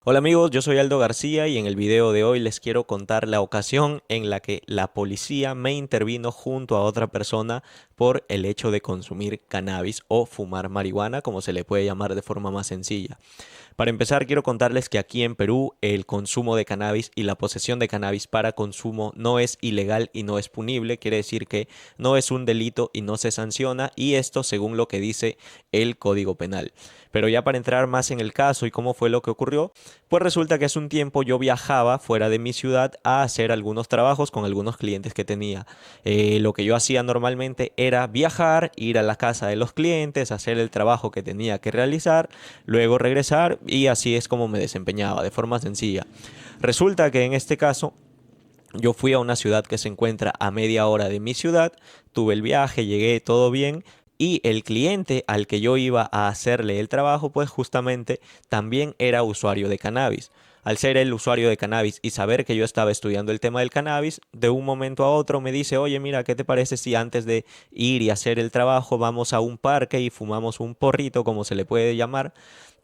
Hola amigos, yo soy Aldo García y en el video de hoy les quiero contar la ocasión en la que la policía me intervino junto a otra persona por el hecho de consumir cannabis o fumar marihuana, como se le puede llamar de forma más sencilla. Para empezar, quiero contarles que aquí en Perú el consumo de cannabis y la posesión de cannabis para consumo no es ilegal y no es punible, quiere decir que no es un delito y no se sanciona, y esto según lo que dice el Código Penal. Pero ya para entrar más en el caso y cómo fue lo que ocurrió, pues resulta que hace un tiempo yo viajaba fuera de mi ciudad a hacer algunos trabajos con algunos clientes que tenía. Lo que yo hacía normalmente era viajar, ir a la casa de los clientes, hacer el trabajo que tenía que realizar, luego regresar, y así es como me desempeñaba de forma sencilla. Resulta que en este caso yo fui a una ciudad que se encuentra a media hora de mi ciudad, tuve el viaje, llegué todo bien. Y el cliente al que yo iba a hacerle el trabajo, pues justamente también era usuario de cannabis. Al ser el usuario de cannabis y saber que yo estaba estudiando el tema del cannabis, de un momento a otro me dice, oye, mira, ¿qué te parece si antes de ir y hacer el trabajo vamos a un parque y fumamos un porrito, como se le puede llamar?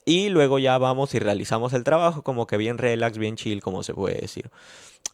Y luego ya vamos y realizamos el trabajo como que bien relax, bien chill, como se puede decir.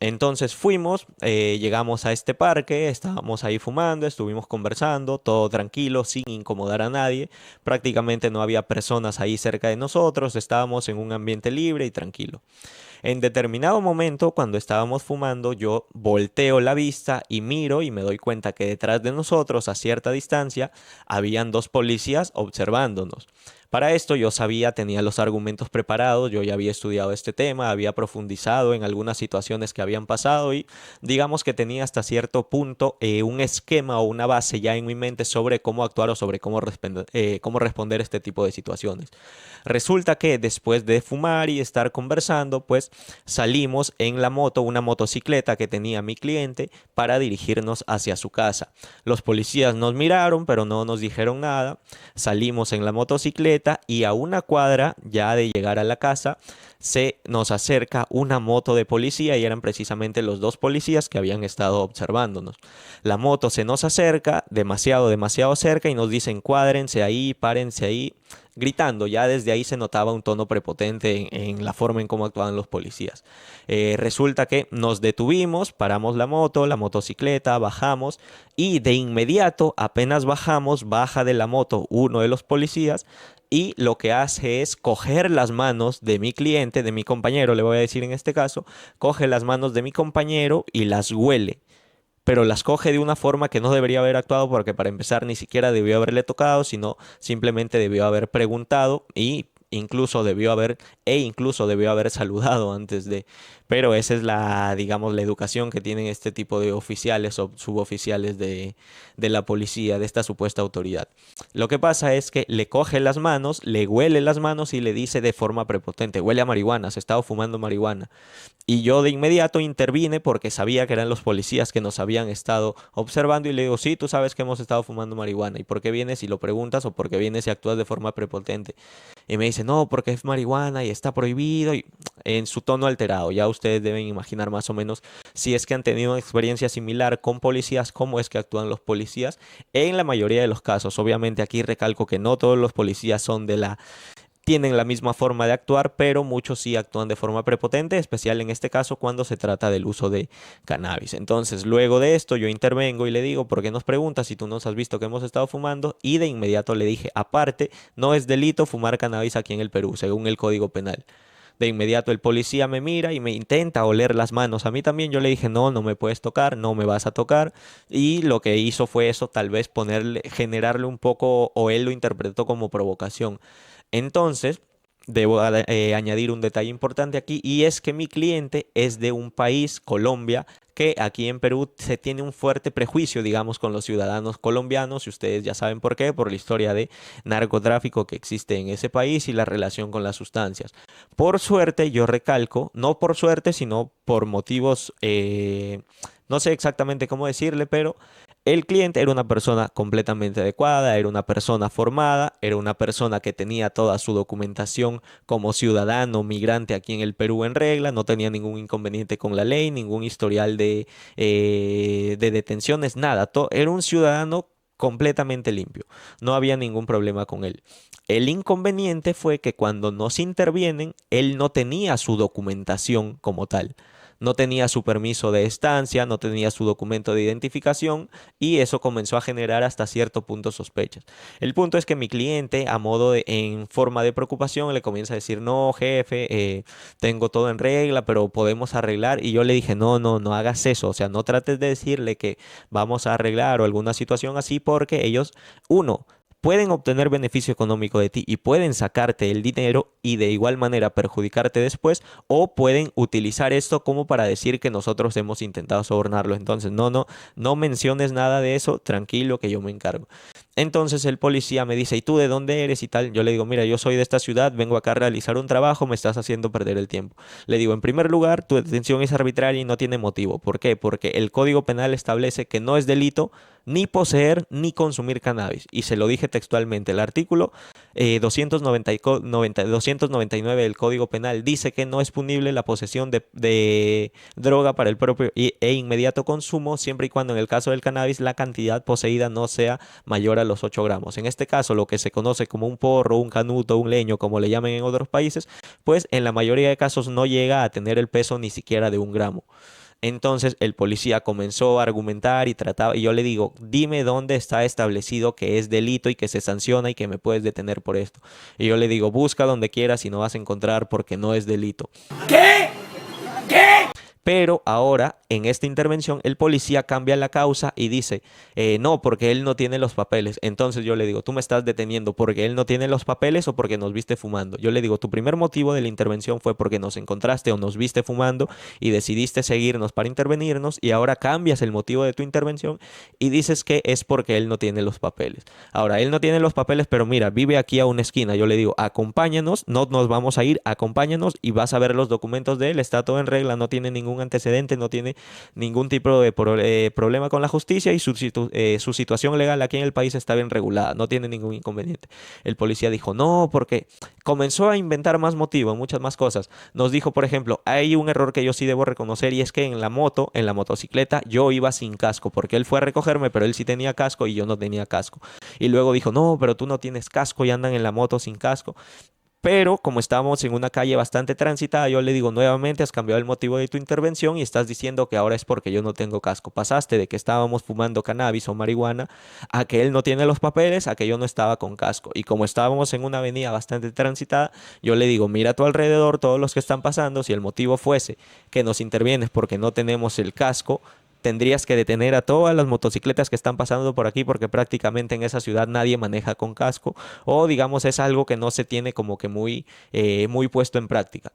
Entonces fuimos, llegamos a este parque, estábamos ahí fumando, estuvimos conversando, todo tranquilo, sin incomodar a nadie. Prácticamente no había personas ahí cerca de nosotros, estábamos en un ambiente libre y tranquilo. En determinado momento, cuando estábamos fumando, yo volteo la vista y miro y me doy cuenta que detrás de nosotros, a cierta distancia, habían dos policías observándonos. Para esto yo sabía, tenía los argumentos preparados, yo ya había estudiado este tema, había profundizado en algunas situaciones que habían pasado y digamos que tenía hasta cierto punto un esquema o una base ya en mi mente sobre cómo actuar o sobre cómo responder este tipo de situaciones. Resulta que después de fumar y estar conversando, pues salimos en la moto, una motocicleta que tenía mi cliente, para dirigirnos hacia su casa. Los policías nos miraron, pero no nos dijeron nada. Salimos en la motocicleta y a una cuadra ya de llegar a la casa, se nos acerca una moto de policía y eran precisamente los dos policías que habían estado observándonos. La moto se nos acerca demasiado, demasiado cerca y nos dicen cuádrense ahí, párense ahí, gritando. Ya desde ahí se notaba un tono prepotente en la forma en cómo actuaban los policías. Resulta que nos detuvimos, paramos la motocicleta, bajamos y de inmediato, apenas bajamos, baja de la moto uno de los policías y lo que hace es coger las manos de mi cliente, de mi compañero, le voy a decir en este caso, coge las manos de mi compañero y las huele, pero las coge de una forma que no debería haber actuado, porque para empezar ni siquiera debió haberle tocado, sino simplemente debió haber preguntado y incluso debió haber saludado antes de. Pero esa es la, digamos, la educación que tienen este tipo de oficiales o suboficiales de la policía, de esta supuesta autoridad. Lo que pasa es que le coge las manos, le huele las manos y le dice de forma prepotente, huele a marihuana, se estaba fumando marihuana. Y yo de inmediato intervine porque sabía que eran los policías que nos habían estado observando y le digo, sí, tú sabes que hemos estado fumando marihuana. ¿Y por qué vienes y lo preguntas o por qué vienes y actúas de forma prepotente? Y me dice, no, porque es marihuana y está prohibido, y en su tono alterado. Ya ustedes deben imaginar más o menos, si es que han tenido una experiencia similar con policías, cómo es que actúan los policías en la mayoría de los casos. Obviamente aquí recalco que no todos los policías son de la tienen la misma forma de actuar, pero muchos sí actúan de forma prepotente, especial en este caso cuando se trata del uso de cannabis. Entonces, luego de esto, yo intervengo y le digo, ¿por qué nos preguntas si tú nos has visto que hemos estado fumando? Y de inmediato le dije, aparte, no es delito fumar cannabis aquí en el Perú, según el Código Penal. De inmediato el policía me mira y me intenta oler las manos. A mí también yo le dije, no, no me puedes tocar, no me vas a tocar. Y lo que hizo fue eso, tal vez generarle un poco, o él lo interpretó como provocación. Entonces, debo añadir un detalle importante aquí, y es que mi cliente es de un país, Colombia, que aquí en Perú se tiene un fuerte prejuicio, digamos, con los ciudadanos colombianos, y ustedes ya saben por qué, por la historia de narcotráfico que existe en ese país y la relación con las sustancias. Por suerte, yo recalco, no por suerte, sino por motivos, no sé exactamente cómo decirle, pero el cliente era una persona completamente adecuada, era una persona formada, era una persona que tenía toda su documentación como ciudadano migrante aquí en el Perú en regla, no tenía ningún inconveniente con la ley, ningún historial de detenciones, nada. Era un ciudadano completamente limpio. No había ningún problema con él. El inconveniente fue que cuando nos intervienen, él no tenía su documentación como tal. No tenía su permiso de estancia, no tenía su documento de identificación y eso comenzó a generar hasta cierto punto sospechas. El punto es que mi cliente, en forma de preocupación, le comienza a decir, no, jefe, tengo todo en regla, pero podemos arreglar. Y yo le dije, no, no, no hagas eso. O sea, no trates de decirle que vamos a arreglar o alguna situación así porque ellos, uno, pueden obtener beneficio económico de ti y pueden sacarte el dinero y de igual manera perjudicarte después, o pueden utilizar esto como para decir que nosotros hemos intentado sobornarlo. Entonces, no, no, no menciones nada de eso, tranquilo que yo me encargo. Entonces el policía me dice, ¿y tú de dónde eres y tal? Yo le digo, mira, yo soy de esta ciudad, vengo acá a realizar un trabajo, me estás haciendo perder el tiempo. Le digo, en primer lugar, tu detención es arbitraria y no tiene motivo. ¿Por qué? Porque el Código Penal establece que no es delito ni poseer ni consumir cannabis. Y se lo dije textualmente, el artículo 299 del Código Penal dice que no es punible la posesión de droga para el propio e inmediato consumo, siempre y cuando en el caso del cannabis la cantidad poseída no sea mayor a los 8 gramos. En este caso, lo que se conoce como un porro, un canuto, un leño, como le llamen en otros países, pues en la mayoría de casos no llega a tener el peso ni siquiera de 1 gramo. Entonces el policía comenzó a argumentar y trataba, y yo le digo, dime dónde está establecido que es delito y que se sanciona y que me puedes detener por esto. Y yo le digo, busca donde quieras y no vas a encontrar porque no es delito. ¿Qué? ¿Qué? Pero ahora, en esta intervención, el policía cambia la causa y dice, no, porque él no tiene los papeles. Entonces yo le digo, tú me estás deteniendo porque él no tiene los papeles o porque nos viste fumando. Yo le digo, tu primer motivo de la intervención fue porque nos encontraste o nos viste fumando y decidiste seguirnos para intervenirnos, y ahora cambias el motivo de tu intervención y dices que es porque él no tiene los papeles. Ahora, él no tiene los papeles, pero mira, vive aquí a una esquina. Yo le digo, acompáñanos, no nos vamos a ir, acompáñanos y vas a ver los documentos de él, está todo en regla, no tiene ningún antecedente, no tiene ningún tipo de problema con la justicia y su situación legal aquí en el país está bien regulada, no tiene ningún inconveniente. El policía dijo, no, porque comenzó a inventar más motivos, muchas más cosas. Nos dijo, por ejemplo, hay un error que yo sí debo reconocer y es que en la motocicleta, yo iba sin casco, porque él fue a recogerme, pero él sí tenía casco y yo no tenía casco. Y luego dijo, no, pero tú no tienes casco y andan en la moto sin casco. Pero como estamos en una calle bastante transitada, yo le digo, nuevamente has cambiado el motivo de tu intervención y estás diciendo que ahora es porque yo no tengo casco. Pasaste de que estábamos fumando cannabis o marihuana a que él no tiene los papeles, a que yo no estaba con casco. Y como estábamos en una avenida bastante transitada, yo le digo, mira a tu alrededor todos los que están pasando. Si el motivo fuese que nos intervienes porque no tenemos el casco, tendrías que detener a todas las motocicletas que están pasando por aquí porque prácticamente en esa ciudad nadie maneja con casco, o digamos es algo que no se tiene como que muy puesto en práctica.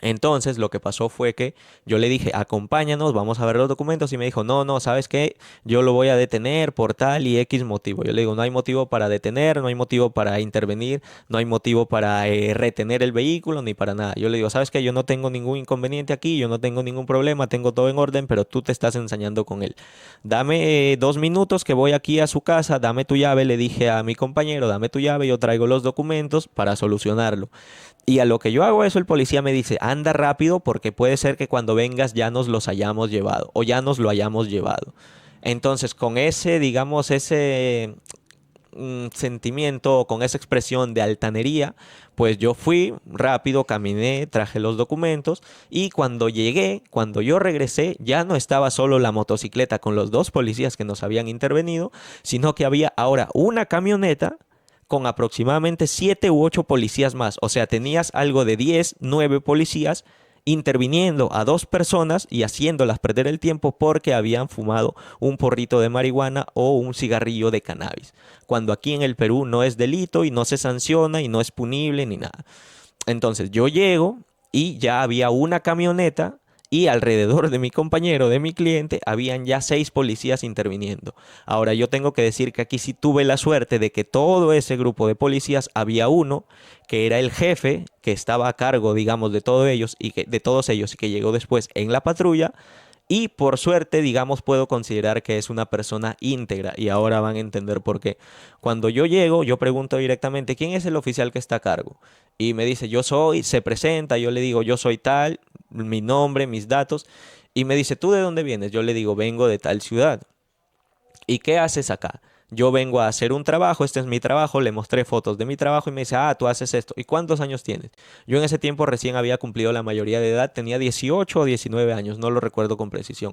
Entonces lo que pasó fue que yo le dije, acompáñanos, vamos a ver los documentos, y me dijo, no, no, ¿sabes qué? Yo lo voy a detener por tal y X motivo. Yo le digo, no hay motivo para detener, no hay motivo para intervenir, no hay motivo para retener el vehículo, ni para nada. Yo le digo, ¿sabes qué? Yo no tengo ningún inconveniente aquí, yo no tengo ningún problema, tengo todo en orden, pero tú te estás ensañando con él. Dame 2 minutos que voy aquí a su casa, dame tu llave, le dije a mi compañero, dame tu llave, yo traigo los documentos para solucionarlo. Y a lo que yo hago eso, el policía me dice, anda rápido porque puede ser que cuando vengas ya nos los hayamos llevado o ya nos lo hayamos llevado. Entonces, con ese, digamos, ese sentimiento o con esa expresión de altanería, pues yo fui rápido, caminé, traje los documentos, y cuando llegué, cuando yo regresé, ya no estaba solo la motocicleta con los 2 policías que nos habían intervenido, sino que había ahora una camioneta con aproximadamente 7 u 8 policías más. O sea, tenías algo de 10, 9 policías interviniendo a 2 personas y haciéndolas perder el tiempo porque habían fumado un porrito de marihuana o un cigarrillo de cannabis. Cuando aquí en el Perú no es delito y no se sanciona y no es punible ni nada. Entonces yo llego y ya había una camioneta y alrededor de mi compañero, de mi cliente, habían ya 6 policías interviniendo. Ahora yo tengo que decir que aquí sí tuve la suerte de que todo ese grupo de policías había uno que era el jefe que estaba a cargo, digamos, de todos ellos de todos ellos y que llegó después en la patrulla. Y por suerte, digamos, puedo considerar que es una persona íntegra, y ahora van a entender por qué. Cuando yo llego, yo pregunto directamente, ¿quién es el oficial que está a cargo? Y me dice, yo soy, se presenta, yo le digo, yo soy tal, mi nombre, mis datos, y me dice, ¿tú de dónde vienes? Yo le digo, vengo de tal ciudad. ¿Y qué haces acá? Yo vengo a hacer un trabajo, este es mi trabajo, le mostré fotos de mi trabajo y me dice, ah, tú haces esto. ¿Y cuántos años tienes? Yo en ese tiempo recién había cumplido la mayoría de edad, tenía 18 o 19 años, no lo recuerdo con precisión.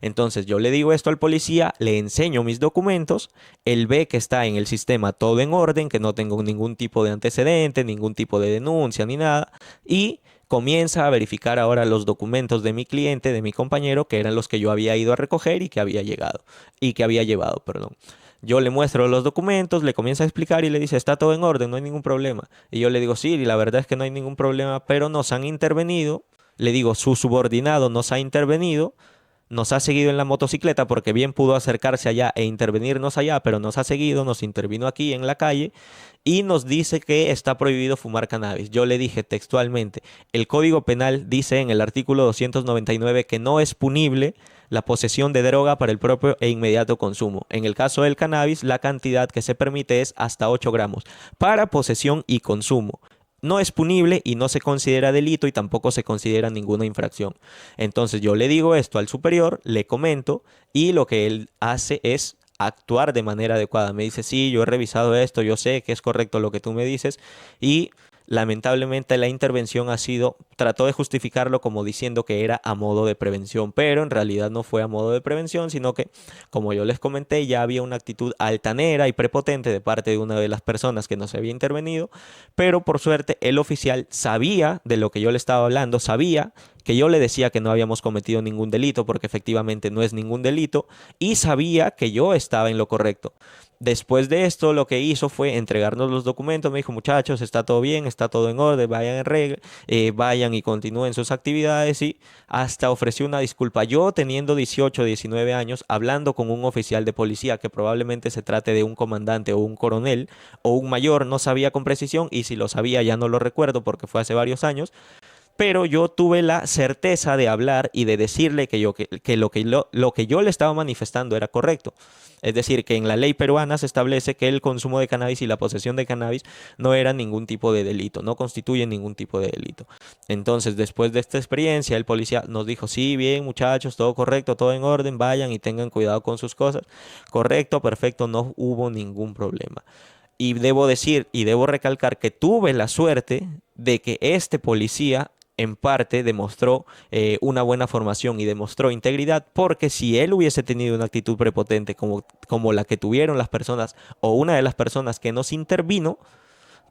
Entonces yo le digo esto al policía, le enseño mis documentos, él ve que está en el sistema todo en orden, que no tengo ningún tipo de antecedente, ningún tipo de denuncia ni nada, y comienza a verificar ahora los documentos de mi cliente, de mi compañero, que eran los que yo había ido a recoger y que había llegado, y que había llevado, perdón. Yo le muestro los documentos, le comienza a explicar y le dice, está todo en orden, no hay ningún problema. Y yo le digo, sí, la verdad es que no hay ningún problema, pero nos han intervenido. Le digo, su subordinado nos ha intervenido, nos ha seguido en la motocicleta porque bien pudo acercarse allá e intervenirnos allá, pero nos ha seguido, nos intervino aquí en la calle y nos dice que está prohibido fumar cannabis. Yo le dije textualmente, el Código Penal dice en el artículo 299 que no es punible la posesión de droga para el propio e inmediato consumo. En el caso del cannabis, la cantidad que se permite es hasta 8 gramos para posesión y consumo. No es punible y no se considera delito y tampoco se considera ninguna infracción. Entonces yo le digo esto al superior, le comento y lo que él hace es actuar de manera adecuada. Me dice, sí, yo he revisado esto, yo sé que es correcto lo que tú me dices y lamentablemente la intervención trató de justificarlo como diciendo que era a modo de prevención, pero en realidad no fue a modo de prevención, sino que, como yo les comenté, ya había una actitud altanera y prepotente de parte de una de las personas que nos había intervenido, pero por suerte el oficial sabía de lo que yo le estaba hablando, sabía que yo le decía que no habíamos cometido ningún delito, porque efectivamente no es ningún delito, y sabía que yo estaba en lo correcto. Después de esto, lo que hizo fue entregarnos los documentos. Me dijo, muchachos, está todo bien, está todo en orden, vayan en regla, vayan y continúen sus actividades. Y hasta ofreció una disculpa. Yo, teniendo 18, 19 años, hablando con un oficial de policía, que probablemente se trate de un comandante o un coronel o un mayor, no sabía con precisión, y si lo sabía ya no lo recuerdo porque fue hace varios años. Pero yo tuve la certeza de hablar y de decirle que lo que yo le estaba manifestando era correcto. Es decir, que en la ley peruana se establece que el consumo de cannabis y la posesión de cannabis no era ningún tipo de delito, no constituyen ningún tipo de delito. Entonces, después de esta experiencia, el policía nos dijo, sí, bien, muchachos, todo correcto, todo en orden, vayan y tengan cuidado con sus cosas. Correcto, perfecto, no hubo ningún problema. Y debo decir y debo recalcar que tuve la suerte de que este policía en parte demostró una buena formación y demostró integridad, porque si él hubiese tenido una actitud prepotente como la que tuvieron las personas o una de las personas que nos intervino,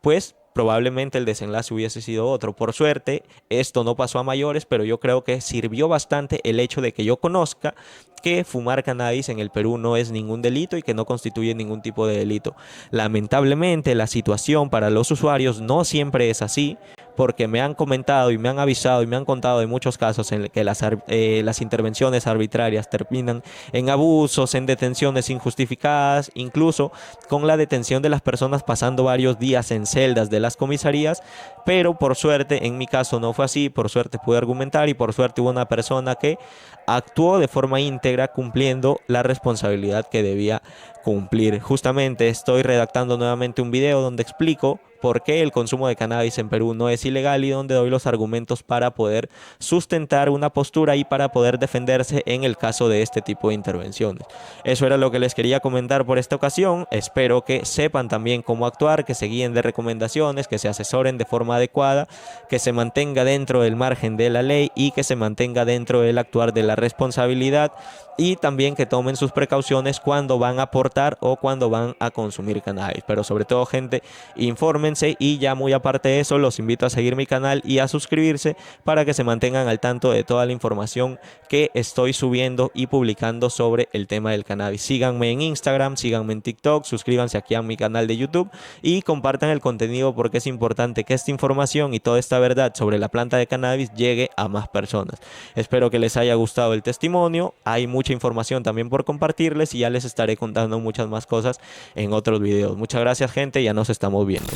pues probablemente el desenlace hubiese sido otro. Por suerte, esto no pasó a mayores, pero yo creo que sirvió bastante el hecho de que yo conozca que fumar cannabis en el Perú no es ningún delito y que no constituye ningún tipo de delito. Lamentablemente, la situación para los usuarios no siempre es así, porque me han comentado y me han avisado y me han contado de muchos casos en que las intervenciones arbitrarias terminan en abusos, en detenciones injustificadas, incluso con la detención de las personas pasando varios días en celdas de las comisarías, pero por suerte en mi caso no fue así, por suerte pude argumentar y por suerte hubo una persona que actuó de forma íntegra cumpliendo la responsabilidad que debía cumplir. Justamente estoy redactando nuevamente un video donde explico por qué el consumo de cannabis en Perú no es ilegal y donde doy los argumentos para poder sustentar una postura y para poder defenderse en el caso de este tipo de intervenciones. Eso era lo que les quería comentar por esta ocasión. Espero que sepan también cómo actuar, que se guíen de recomendaciones, que se asesoren de forma adecuada, que se mantenga dentro del margen de la ley y que se mantenga dentro del actuar de la responsabilidad, y también que tomen sus precauciones cuando van a portar o cuando van a consumir cannabis. Pero sobre todo, gente, infórmense, y ya muy aparte de eso, los invito a seguir mi canal y a suscribirse para que se mantengan al tanto de toda la información que estoy subiendo y publicando sobre el tema del cannabis. Síganme en Instagram, síganme en TikTok, suscríbanse aquí a mi canal de YouTube y compartan el contenido, porque es importante que esta información y toda esta verdad sobre la planta de cannabis llegue a más personas. Espero que les haya gustado el testimonio. Hay mucha información también por compartirles y ya les estaré contando muchas más cosas en otros videos. Muchas gracias, gente, ya nos estamos viendo.